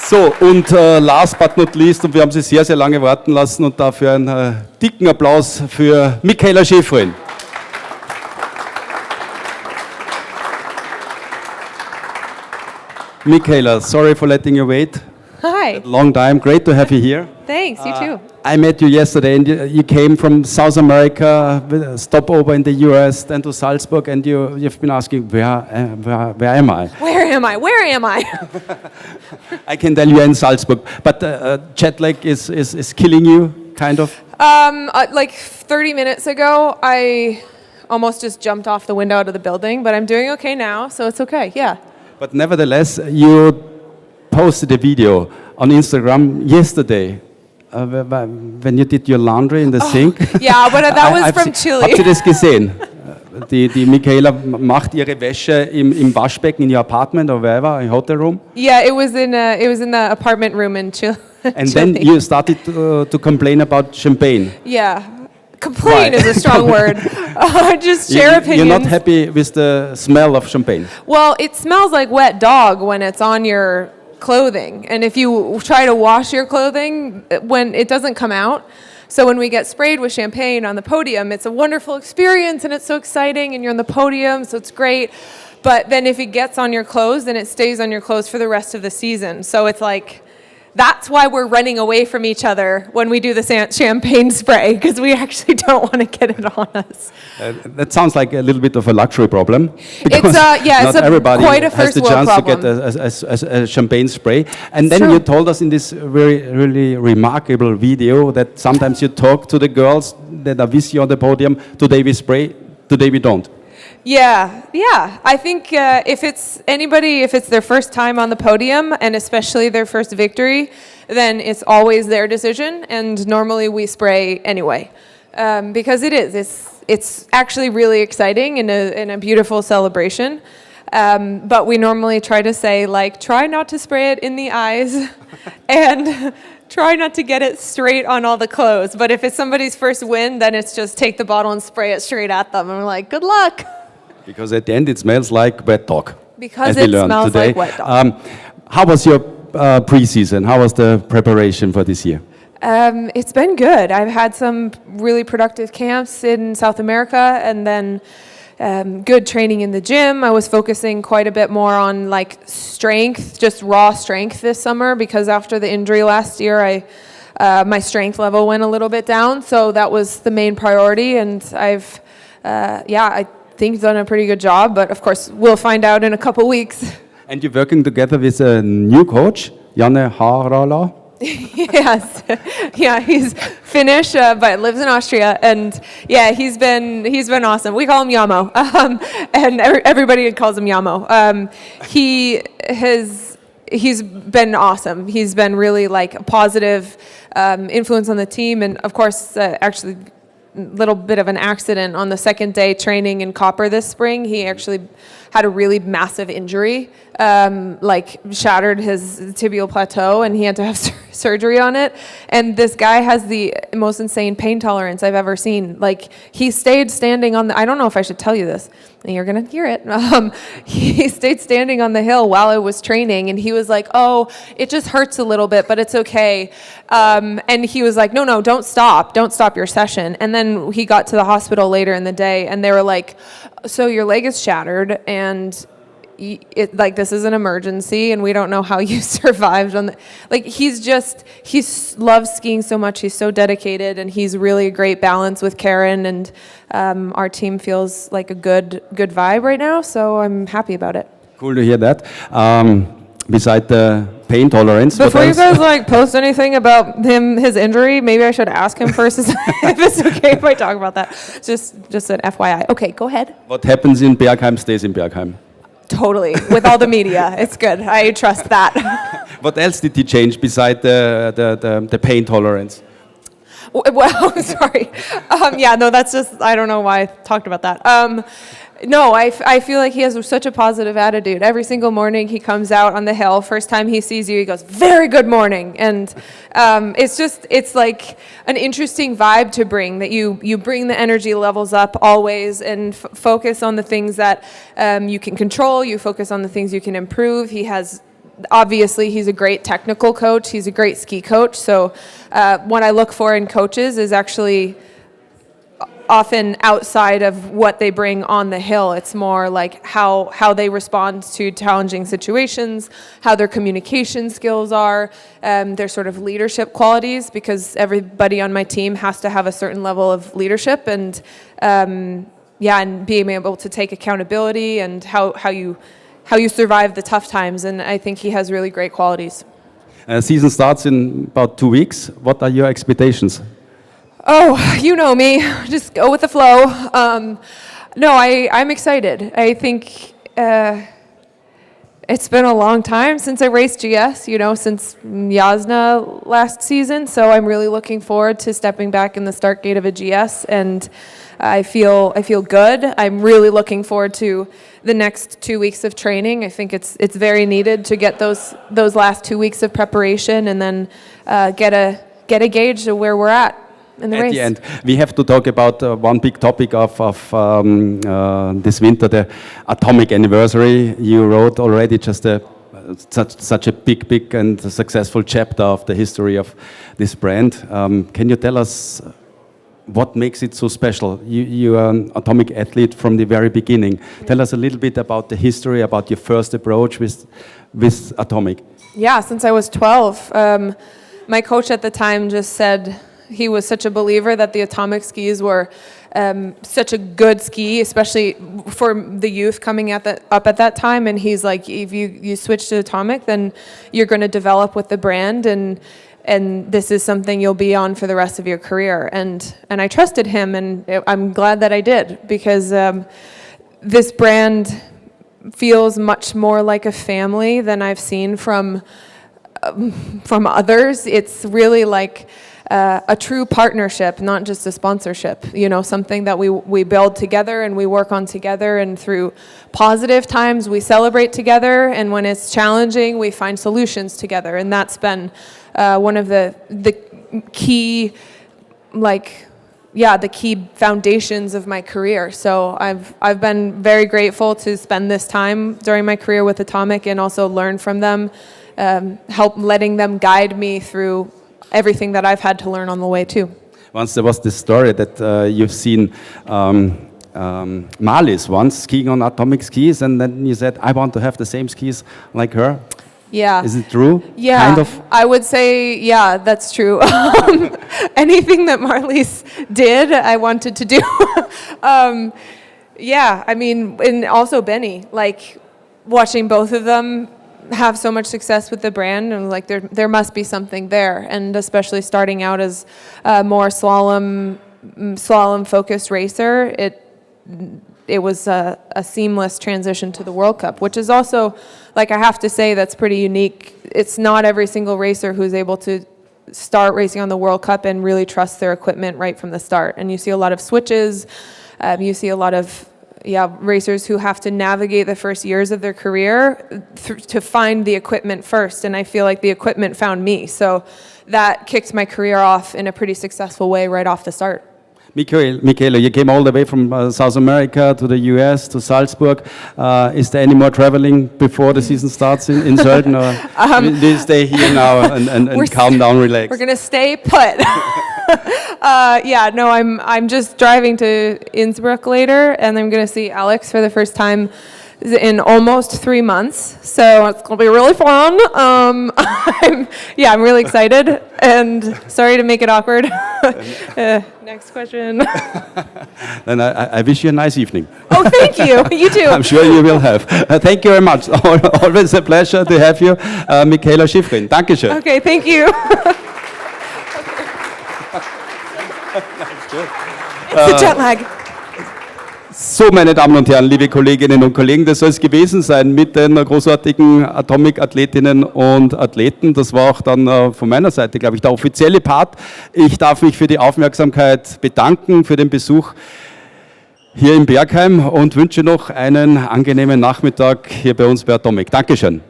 So, und last but not least, und wir haben Sie sehr, sehr lange warten lassen und dafür einen dicken Applaus für Mikaela Shiffrin. Mikaela, sorry for letting you wait. Hi. Long time, great to have you here. Thanks, you too. I met you yesterday and you came from South America, stopover in the US, then to Salzburg, and you've been asking, where am I? Where am I? Where am I? I can tell you're in Salzburg, but jet lag is killing you, kind of? Like 30 minutes ago, I almost just jumped off the window out of the building, but I'm doing okay now, so it's okay, yeah. But nevertheless, you posted a video on Instagram yesterday when you did your laundry in the sink. Yeah, but that was from Chile. Habt ihr das gesehen? Die Mikaela macht ihre Wäsche im Waschbecken in your apartment or wherever, in hotel room. Yeah, it was in the apartment room in Chile. And then you started to complain about champagne. Yeah. Complain is a strong word. Just share opinions. You're not happy with the smell of champagne? Well, it smells like wet dog when it's on your clothing. And if you try to wash your clothing, when it doesn't come out. So when we get sprayed with champagne on the podium, it's a wonderful experience and it's so exciting and you're on the podium, so it's great. But then if it gets on your clothes, then it stays on your clothes for the rest of the season. So it's like, that's why we're running away from each other when we do the champagne spray, because we actually don't want to get it on us. That sounds like a little bit of a luxury problem. It's not everybody quite a has the first world chance problem. to get a champagne spray. And then True. you told us in this really remarkable video that sometimes you talk to the girls that are with you on the podium. Today we spray, today we don't. Yeah. I think if it's their first time on the podium, and especially their first victory, then it's always their decision, and normally we spray anyway. Because it's actually really exciting and a beautiful celebration. But we normally try to say, like, try not to spray it in the eyes, and try not to get it straight on all the clothes. But if it's somebody's first win, then it's just take the bottle and spray it straight at them. And we're like, good luck. Because at the end it smells like wet dog. Because it smells today. like wet dog. How was your preseason? How was the preparation for this year? It's been good. I've had some really productive camps in South America, and then good training in the gym. I was focusing quite a bit more on like strength, just raw strength this summer, because after the injury last year, my strength level went a little bit down. So that was the main priority, and I think done a pretty good job, but of course we'll find out in a couple weeks. And you're working together with a new coach, Janne Harala? Yes, yeah, he's Finnish but lives in Austria, and yeah, he's been awesome. We call him Yamo, and everybody calls him Yamo. He's been awesome. He's been really like a positive influence on the team, and of course, actually. Little bit of an accident on the second day training in Copper this spring. He actually had a really massive injury, like shattered his tibial plateau, and he had to have surgery on it. And this guy has the most insane pain tolerance I've ever seen. Like, he stayed standing on I don't know if I should tell you this, and you're gonna hear it. He stayed standing on the hill while I was training, and he was like, oh, it just hurts a little bit, but it's okay. And he was like, no, don't stop your session. And then he got to the hospital later in the day, and they were like, so your leg is shattered, and this is an emergency, and we don't know how you survived on the, like, he loves skiing so much. He's so dedicated, and he's really a great balance with Karen, and our team feels like a good vibe right now, so I'm happy about it. Cool to hear that. Beside the pain tolerance. Before you guys post anything about his injury, maybe I should ask him first if it's okay if I talk about that. Just an FYI. Okay, go ahead. What happens in Bergheim stays in Bergheim. Totally, with all the media. It's good. I trust that. What else did he change beside the pain tolerance? Well, sorry. That's just, I don't know why I talked about that. No, I feel like he has such a positive attitude. Every single morning he comes out on the hill. First time he sees you, he goes, very good morning. And it's like an interesting vibe to bring, that you bring the energy levels up always, and focus on the things that you can control. You focus on the things you can improve. He has obviously he's a great technical coach. He's a great ski coach. So what I look for in coaches is actually often outside of what they bring on the hill. It's more like how they respond to challenging situations, how their communication skills are, their sort of leadership qualities, because everybody on my team has to have a certain level of leadership, and and being able to take accountability, and how you survive the tough times. And I think he has really great qualities. Season starts in about 2 weeks. What are your expectations? Oh, you know me, just go with the flow. No, I'm excited. I think it's been a long time since I raced GS, since Jasna last season. So I'm really looking forward to stepping back in the start gate of a GS, and I feel good. I'm really looking forward to the next 2 weeks of training. I think it's very needed to get those last 2 weeks of preparation, and then get a gauge of where we're at in the race. At the end, we have to talk about one big topic of this winter, the atomic anniversary. You wrote already just such a big and successful chapter of the history of this brand. Can you tell us what makes it so special? You are an atomic athlete from the very beginning. Tell us a little bit about the history, about your first approach with atomic. Yeah, since I was 12. My coach at the time just said he was such a believer that the atomic skis were such a good ski, especially for the youth coming up at that time. And he's like, if you switch to atomic, then you're going to develop with the brand, and this is something you'll be on for the rest of your career. And I trusted him, and I'm glad that I did, because this brand feels much more like a family than I've seen from others. It's really like a true partnership, not just a sponsorship, something that we build together and we work on together, and through positive times we celebrate together, and when it's challenging we find solutions together. And that's been one of the key the key foundations of my career. So I've been very grateful to spend this time during my career with Atomic, and also learn from them, letting them guide me through everything that I've had to learn on the way too. Once there was this story that you've seen Marlies once skiing on atomic skis, and then you said, I want to have the same skis like her. Yeah. Is it true? Yeah, kind of? I would say, yeah, that's true. Anything that Marlies did, I wanted to do. Yeah, I mean, and also Benny, like watching both of them have so much success with the brand, and like there must be something there. And especially starting out as a more slalom focused racer, it was a seamless transition to the World Cup, which is also, like, I have to say, that's pretty unique. It's not every single racer who's able to start racing on the World Cup and really trust their equipment right from the start. And you see a lot of switches. You see a lot of racers who have to navigate the first years of their career to find the equipment first. And I feel like the equipment found me. So that kicked my career off in a pretty successful way right off the start. Mikaela, you came all the way from South America to the US, to Salzburg. Is there any more traveling before the season starts in Sölden? Or do you stay here now and calm down, relax? We're going to stay put. I'm just driving to Innsbruck later, and I'm going to see Alex for the first time in almost 3 months, so it's going to be really fun. I'm really excited, and sorry to make it awkward. Next question. Then I wish you a nice evening. Oh, thank you. You too. I'm sure you will have. Thank you very much. Always a pleasure to have you, Mikaela Shiffrin. Dankeschön. Okay, thank you. It's the jet lag. So, meine Damen und Herren, liebe Kolleginnen und Kollegen, das soll es gewesen sein mit den großartigen Atomic-Athletinnen und Athleten. Das war auch dann von meiner Seite, glaube ich, der offizielle Part. Ich darf mich für die Aufmerksamkeit bedanken, für den Besuch hier in Bergheim und wünsche noch einen angenehmen Nachmittag hier bei uns bei Atomic. Dankeschön.